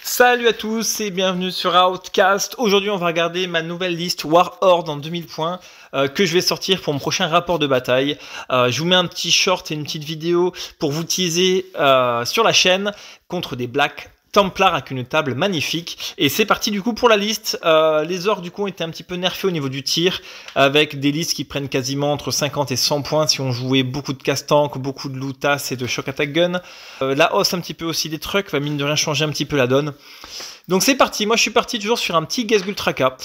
Salut à tous et bienvenue sur Outcast. Aujourd'hui on va regarder ma nouvelle liste Warhorde en 2000 points que je vais sortir pour mon prochain rapport de bataille. Je vous mets un petit short et une petite vidéo pour vous teaser sur la chaîne contre des Black Templars avec une table magnifique. Et c'est parti du coup pour la liste. Les orques du coup ont été un petit peu nerfés au niveau du tir avec des listes qui prennent quasiment entre 50 et 100 points si on jouait beaucoup de casse-tank, beaucoup de lootas et de shock attack gun. La hausse un petit peu aussi des trucks va mine de rien changer un petit peu la donne. Donc c'est parti, moi je suis parti toujours sur un petit Ghazghkull Traka.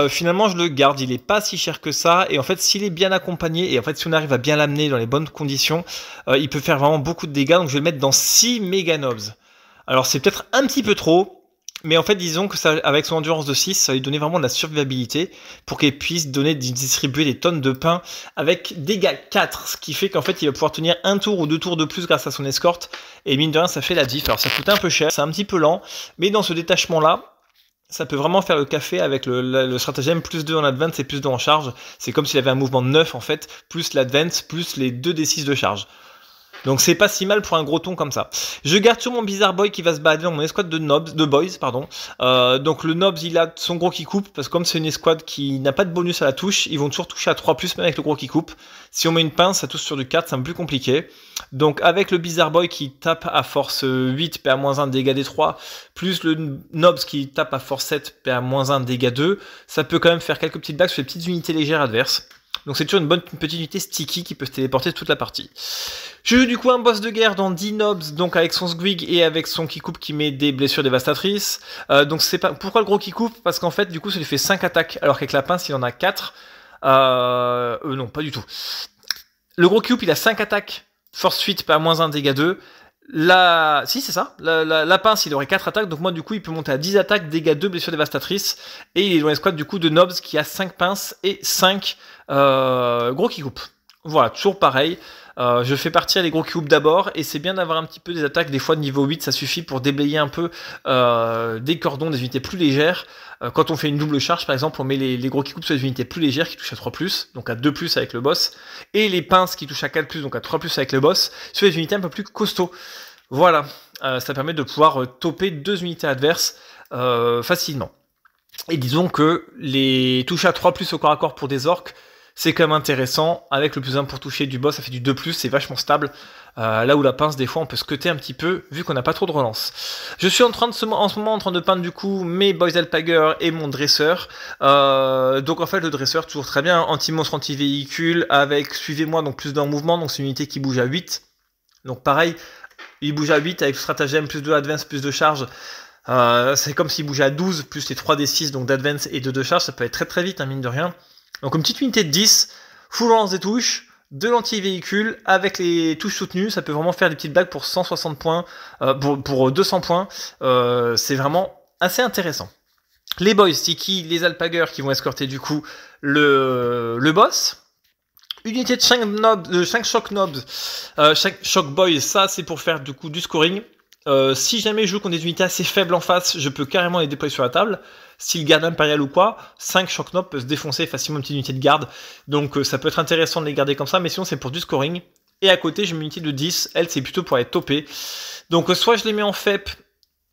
Finalement je le garde, il est pas si cher que ça. Et en fait s'il est bien accompagné, et en fait si on arrive à bien l'amener dans les bonnes conditions, il peut faire vraiment beaucoup de dégâts. Donc je vais le mettre dans 6 méga nobs. Alors c'est peut-être un petit peu trop, mais en fait disons que ça, avec son endurance de 6, ça va lui donner vraiment de la survivabilité pour qu'elle puisse distribuer des tonnes de pain avec dégâts 4, ce qui fait qu'en fait il va pouvoir tenir un tour ou 2 tours de plus grâce à son escorte, et mine de rien ça fait la diff. Alors ça coûte un peu cher, c'est un petit peu lent, mais dans ce détachement là, ça peut vraiment faire le café avec le stratagème plus 2 en advance et plus 2 en charge. C'est comme s'il avait un mouvement de 9 en fait, plus l'advance, plus les 2d6 de charge. Donc c'est pas si mal pour un gros ton comme ça. Je garde sur mon Bizarre Boy qui va se balader dans mon escouade de boys, pardon. Donc le Nobs il a son gros qui coupe, parce que comme c'est une escouade qui n'a pas de bonus à la touche, ils vont toujours toucher à 3+, même avec le gros qui coupe. Si on met une pince, ça touche sur du 4, c'est un peu plus compliqué. Donc avec le Bizarre Boy qui tape à force 8, PA-1 dégâts des 3, plus le Nobs qui tape à force 7, PA-1 dégâts 2, ça peut quand même faire quelques petites bagues sur les petites unités légères adverses. Donc c'est toujours une bonne petite unité sticky qui peut se téléporter toute la partie. Je joue du coup un boss de guerre dans 10 nobs, donc avec son squig et avec son qui coupe qui met des blessures dévastatrices. Donc c'est pas pourquoi le gros qui coupe, parce qu'en fait du coup ça lui fait 5 attaques, alors qu'avec la pince il en a 4. Non pas du tout. Le gros qui coupe il a 5 attaques, force 8, pas -1, dégâts 2. Si c'est ça, la pince il aurait 4 attaques, donc moi du coup il peut monter à 10 attaques, dégâts 2, blessures dévastatrices, et il est dans l'escouade du coup de Nobs qui a 5 pinces et 5 gros qui coupe. Voilà, toujours pareil, je fais partir les gros qui coupent d'abord, et c'est bien d'avoir un petit peu des attaques, des fois de niveau 8 ça suffit pour déblayer un peu des cordons, des unités plus légères. Quand on fait une double charge par exemple, on met les gros qui coupent sur les unités plus légères qui touchent à 3+, donc à 2+ avec le boss, et les pinces qui touchent à 4+, donc à 3+ avec le boss, sur les unités un peu plus costauds. Voilà, ça permet de pouvoir toper 2 unités adverses facilement. Et disons que les touches à 3+ au corps à corps pour des orques, c'est quand même intéressant. Avec le +1 pour toucher du boss, ça fait du 2+, c'est vachement stable. Là où la pince, des fois, on peut se cutter un petit peu, vu qu'on n'a pas trop de relance. Je suis en ce moment en train de peindre du coup mes Boys Alpager et mon dresseur. Donc en fait, le dresseur, toujours très bien, anti-monstre, anti-véhicule, avec, suivez-moi, donc plus d'un mouvement, donc c'est une unité qui bouge à 8. Donc pareil, il bouge à 8 avec le stratagème, plus 2 advance, plus de charge. C'est comme s'il bougeait à 12, plus les 3d6, donc d'advance et de charge, ça peut être très très vite, hein, mine de rien. Donc une petite unité de 10, full relance des touches, de l'anti-véhicule, avec les touches soutenues, ça peut vraiment faire des petites blagues pour 160 points, pour 200 points, c'est vraiment assez intéressant. Les boys sticky, les alpagers qui vont escorter du coup le boss. Une unité de 5 shock nobs, 5 shock boys, ça c'est pour faire du coup du scoring. Si jamais je joue contre des unités assez faibles en face, je peux carrément les déployer sur la table. S'il garde impérial ou quoi, 5 shock nobs peut se défoncer facilement une petite unité de garde. Donc ça peut être intéressant de les garder comme ça, mais sinon c'est pour du scoring. Et à côté, j'ai une unité de 10, elle c'est plutôt pour être topée. Donc soit je les mets en FEP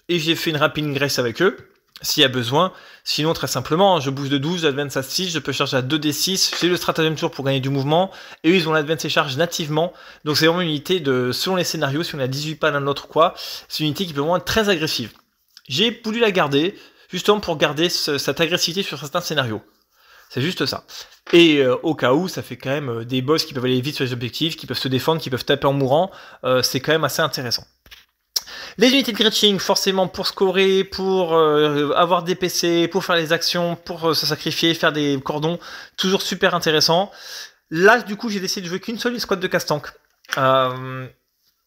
et j'ai fait une rapid grace avec eux, s'il y a besoin. Sinon, très simplement, je bouge de 12, advance à 6, je peux charger à 2d6, j'ai le stratagème tour pour gagner du mouvement, et eux, ils ont l'advance et charge nativement, donc c'est vraiment une unité de, selon les scénarios, si on a 18 pas l'un de l'autre ou quoi, c'est une unité qui peut vraiment être très agressive. J'ai voulu la garder, justement pour garder cette agressivité sur certains scénarios. C'est juste ça. Et au cas où, ça fait quand même des boss qui peuvent aller vite sur les objectifs, qui peuvent se défendre, qui peuvent taper en mourant, c'est quand même assez intéressant. Les unités de glitching, forcément pour scorer, pour avoir des PC, pour faire les actions, pour se sacrifier, faire des cordons, toujours super intéressant. Là, du coup, j'ai décidé de jouer qu'une seule escouade de casse-tank.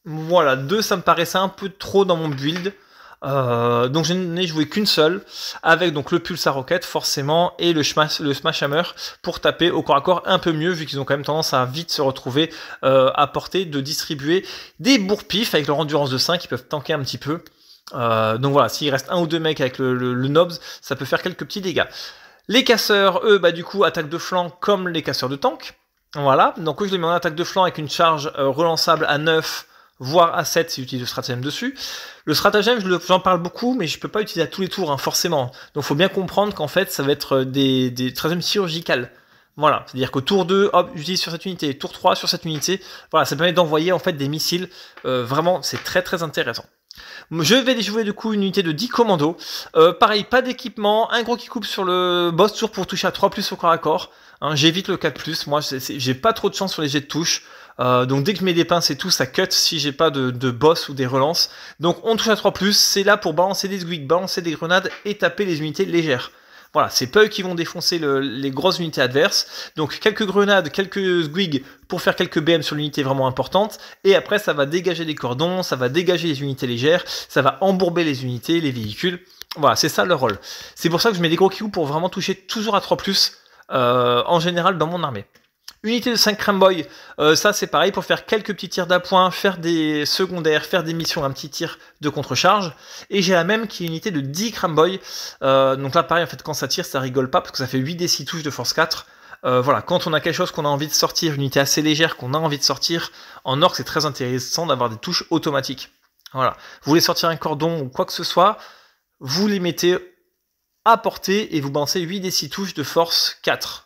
Voilà, 2, ça me paraissait un peu trop dans mon build. Donc je n'ai joué qu'une seule, avec donc le Pulsar Rocket forcément, et le Smash Hammer pour taper au corps à corps un peu mieux, vu qu'ils ont quand même tendance à vite se retrouver à portée de distribuer des bourre-pif avec leur endurance de 5, ils peuvent tanker un petit peu. Donc voilà, s'il reste un ou deux mecs avec le Nobs, ça peut faire quelques petits dégâts. Les casseurs, eux, bah du coup, attaque de flanc comme les casseurs de tank. Voilà, donc eux, je les mets en attaque de flanc avec une charge relançable à 9, voire à 7 si j'utilise le stratagème dessus. Le stratagème, j'en parle beaucoup, mais je peux pas utiliser à tous les tours, hein, forcément. Donc faut bien comprendre qu'en fait, ça va être des stratagèmes chirurgicales. Voilà, c'est-à-dire qu'au tour 2, hop, j'utilise sur cette unité, tour 3 sur cette unité. Voilà, ça permet d'envoyer en fait des missiles. Vraiment, c'est très très intéressant. Je vais jouer du coup une unité de 10 commandos. Pareil, pas d'équipement, un gros qui coupe sur le boss tour pour toucher à 3+ au corps à corps. Hein, j'évite le 4+, moi j'ai pas trop de chance sur les jets de touche. Donc dès que je mets des pinces et tout, ça cut si j'ai pas de boss ou des relances. Donc on touche à 3+, c'est là pour balancer des squigs, balancer des grenades et taper les unités légères. Voilà, c'est pas eux qui vont défoncer les grosses unités adverses. Donc quelques grenades, quelques squigs pour faire quelques BM sur l'unité vraiment importante. Et après, ça va dégager des cordons, ça va dégager les unités légères, ça va embourber les unités, les véhicules. Voilà, c'est ça leur rôle. C'est pour ça que je mets des gros coups pour vraiment toucher toujours à 3+, en général dans mon armée. Unité de 5 Cramboy, ça c'est pareil pour faire quelques petits tirs d'appoint, faire des secondaires, faire des missions, un petit tir de contre-charge. Et j'ai la même qui est une unité de 10 Cramboy. Donc là pareil, en fait quand ça tire ça rigole pas parce que ça fait 8 des 6 touches de force 4. Voilà, quand on a quelque chose qu'on a envie de sortir, une unité assez légère qu'on a envie de sortir, en orc c'est très intéressant d'avoir des touches automatiques. Voilà, vous voulez sortir un cordon ou quoi que ce soit, vous les mettez à portée et vous balancez 8 des 6 touches de force 4.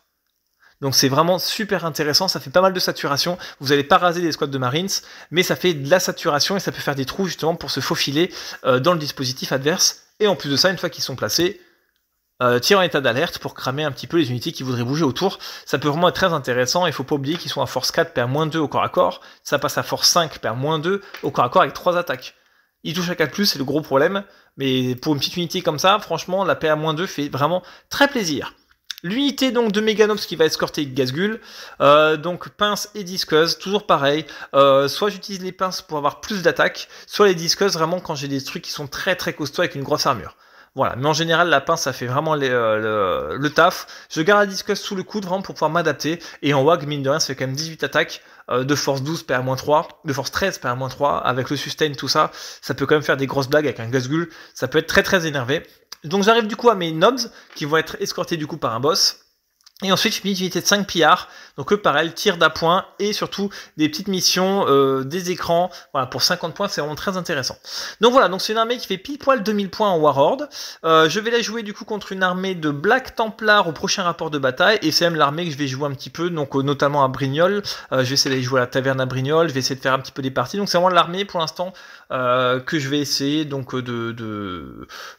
Donc c'est vraiment super intéressant, ça fait pas mal de saturation, vous n'allez pas raser des squads de Marines, mais ça fait de la saturation et ça peut faire des trous justement pour se faufiler dans le dispositif adverse. Et en plus de ça, une fois qu'ils sont placés, tir en état d'alerte pour cramer un petit peu les unités qui voudraient bouger autour. Ça peut vraiment être très intéressant, il faut pas oublier qu'ils sont à force 4, PA-2 au corps à corps, ça passe à force 5, PA-2 au corps à corps avec 3 attaques. Ils touchent à 4+, c'est le gros problème, mais pour une petite unité comme ça, franchement, la PA-2 fait vraiment très plaisir. L'unité donc de Meganox qui va escorter Gazgul, donc pince et disqueuse, toujours pareil, soit j'utilise les pinces pour avoir plus d'attaque, soit les disqueuses vraiment quand j'ai des trucs qui sont très très costauds avec une grosse armure. Voilà, mais en général la pince ça fait vraiment le taf. Je garde la disqueuse sous le coude vraiment pour pouvoir m'adapter, et en WAG mine de rien ça fait quand même 18 attaques, de force 12 PA-3, de force 13 PA-3, avec le sustain tout ça, ça peut quand même faire des grosses blagues avec un Gazgul, ça peut être très très énervé. Donc j'arrive du coup à mes nobs qui vont être escortés du coup par un boss. Et ensuite, je finis une unité de 5 pillards. Donc eux, pareil, tir d'appoint et surtout des petites missions, des écrans. Voilà, pour 50 points, c'est vraiment très intéressant. Donc voilà, donc c'est une armée qui fait pile poil 2000 points en Warhorde. Je vais la jouer du coup contre une armée de Black Templar au prochain rapport de bataille. Et c'est même l'armée que je vais jouer un petit peu, donc notamment à Brignoles. Je vais essayer d'aller jouer à la taverne à Brignoles. Je vais essayer de faire un petit peu des parties. Donc c'est vraiment l'armée pour l'instant que je vais essayer donc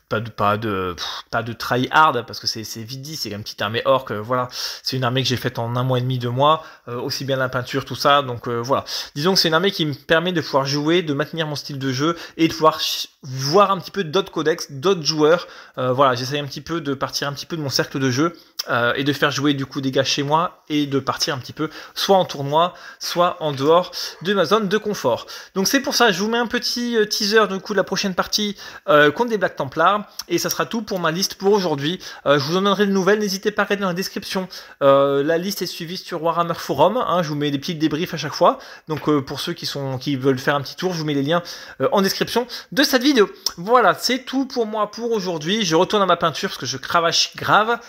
pas de try hard parce que c'est vite dit, c'est une petite armée orc, voilà, c'est une armée que j'ai faite en 1 mois et demi, 2 mois, aussi bien la peinture, tout ça, donc voilà. Disons que c'est une armée qui me permet de pouvoir jouer, de maintenir mon style de jeu et de pouvoir voir un petit peu d'autres codex, d'autres joueurs. Voilà, j'essaye un petit peu de partir un petit peu de mon cercle de jeu et de faire jouer du coup des gars chez moi et de partir un petit peu soit en tournoi, soit en dehors de ma zone de confort. Donc c'est pour ça, je vous mets un petit teaser du coup de la prochaine partie contre des Black Templars. Et ça sera tout pour ma liste pour aujourd'hui. Je vous en donnerai de nouvelles, n'hésitez pas à regarder dans la description. La liste est suivie sur Warhammer Forum, hein, je vous mets des petits débriefs à chaque fois. Donc pour ceux qui veulent faire un petit tour, je vous mets les liens en description de cette vidéo. Voilà, c'est tout pour moi pour aujourd'hui. Je retourne à ma peinture parce que je cravache grave.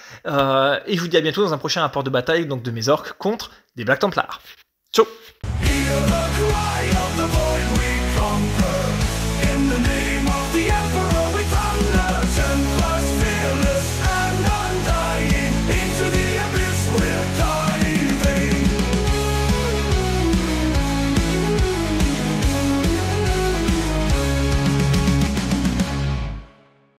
Et je vous dis à bientôt dans un prochain rapport de bataille donc de mes orques contre des Black Templars. Ciao.